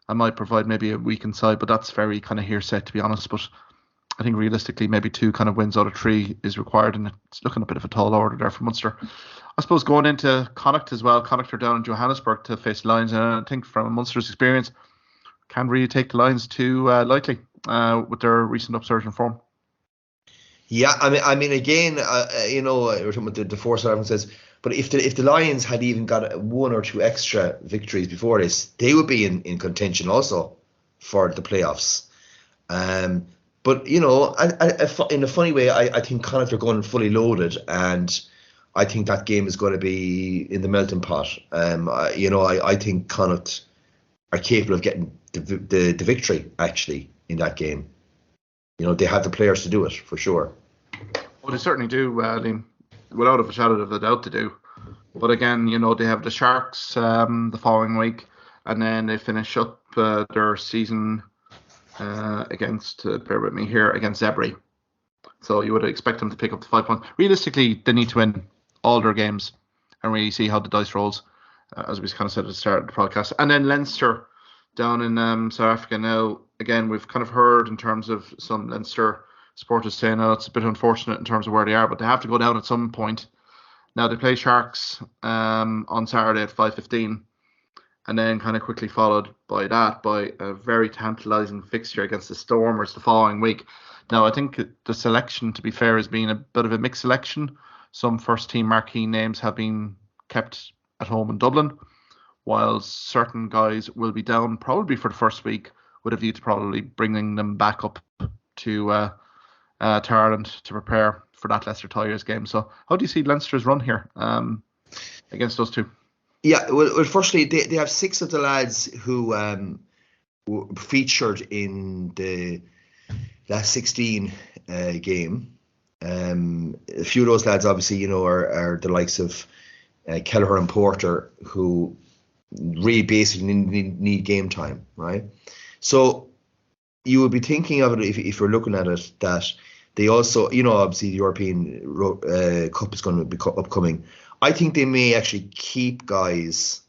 I might provide maybe a weakened side, but that's very kind of hearsay, to be honest. But I think realistically, maybe 2 kind of wins out of 3 is required, and it's looking a bit of a tall order there for Munster. I suppose going into Connacht as well. Connacht are down in Johannesburg to face Lions, and I think from Munster's experience, can't really take the Lions too lightly with their recent upsurge in form. Yeah, I mean, again, we're talking about the force everyone says, but if the Lions had even got 1 or 2 extra victories before this, they would be in contention also for the playoffs. But in a funny way, I think Connacht are going fully loaded, and I think that game is going to be in the melting pot. I think Connacht are capable of getting the victory actually in that game. They have the players to do it for sure. Well, they certainly do, Liam. Without a shadow of a doubt, they do. But again, they have the Sharks the following week, and then they finish up their season against Zebri. So you would expect them to pick up the 5 points. Realistically, they need to win all their games and really see how the dice rolls, as we kind of said at the start of the podcast. And then Leinster down in South Africa now. Again, we've kind of heard in terms of some Leinster supporters saying, it's a bit unfortunate in terms of where they are, but they have to go down at some point. Now, they play Sharks on Saturday at 5:15, and then kind of quickly followed by a very tantalising fixture against the Stormers the following week. Now, I think the selection, to be fair, has been a bit of a mixed selection. Some first-team marquee names have been kept at home in Dublin, while certain guys will be down probably for the first week, with a view to probably bringing them back up to Ireland to prepare for that Leicester Tigers game. So how do you see Leinster's run here against those two? Yeah, well firstly, they have 6 of the lads who were featured in the last 16 game. A few of those lads, obviously, are the likes of Kelleher and Porter, who really basically need game time, right? So you would be thinking of it if you're looking at it, that they also, obviously the European Cup is going to be upcoming. I think they may actually keep guys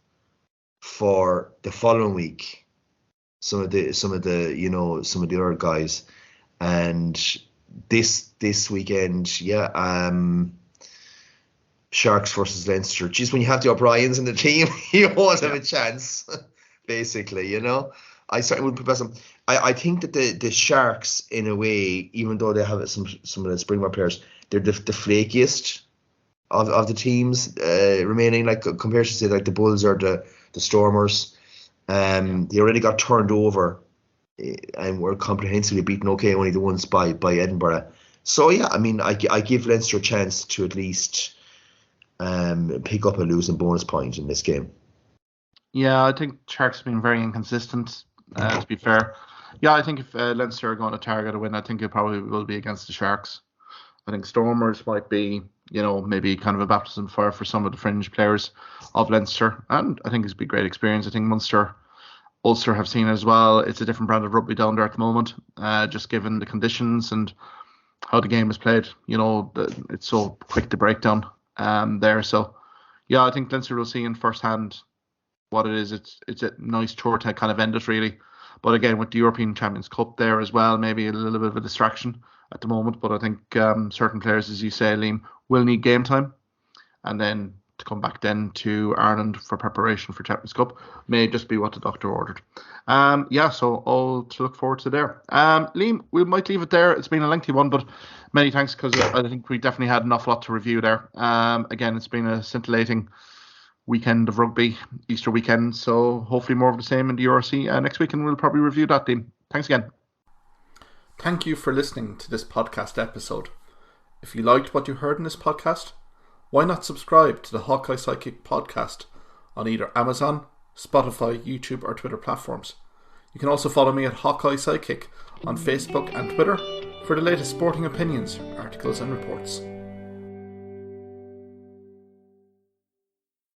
for the following week. Some of the other guys, and this weekend, Sharks versus Leinster. Just when you have the O'Briens in the team, you won't have a chance. Basically, I certainly wouldn't put past them. I think that the Sharks, in a way, even though they have some of the Springboard players, they're the flakiest of the teams remaining, like compared to say like the Bulls or the Stormers. They already got turned over and were comprehensively beaten. Okay, only the ones by Edinburgh. So yeah, I mean, I give Leinster a chance to at least pick up a losing bonus point in this game. Yeah, I think Sharks have been very inconsistent, to be fair. Yeah, I think if Leinster are going to target a win, I think it probably will be against the Sharks. I think Stormers might be, maybe kind of a baptism of fire for some of the fringe players of Leinster, and I think it's been a great experience. I think Munster Ulster have seen as well. It's a different brand of rugby down there at the moment, just given the conditions and how the game is played. It's so quick to break down there. So, yeah, I think Leinster will see in first hand what it is. It's a nice tour to kind of end it, really. But again, with the European Champions Cup there as well, maybe a little bit of a distraction at the moment. But I think certain players, as you say, Liam, will need game time. And then to come back then to Ireland for preparation for Champions Cup may just be what the doctor ordered. So all to look forward to there. Liam, we might leave it there. It's been a lengthy one, but many thanks, because I think we definitely had an awful lot to review there. Again, it's been a scintillating weekend of rugby, Easter weekend, so hopefully more of the same in the URC next week, and we'll probably review that, Liam. Thanks again. Thank you for listening to this podcast episode. If you liked what you heard in this podcast, why not subscribe to the Hawkeye Sidekick podcast on either Amazon, Spotify, YouTube or Twitter platforms. You can also follow me at Hawkeye Sidekick on Facebook and Twitter for the latest sporting opinions, articles and reports.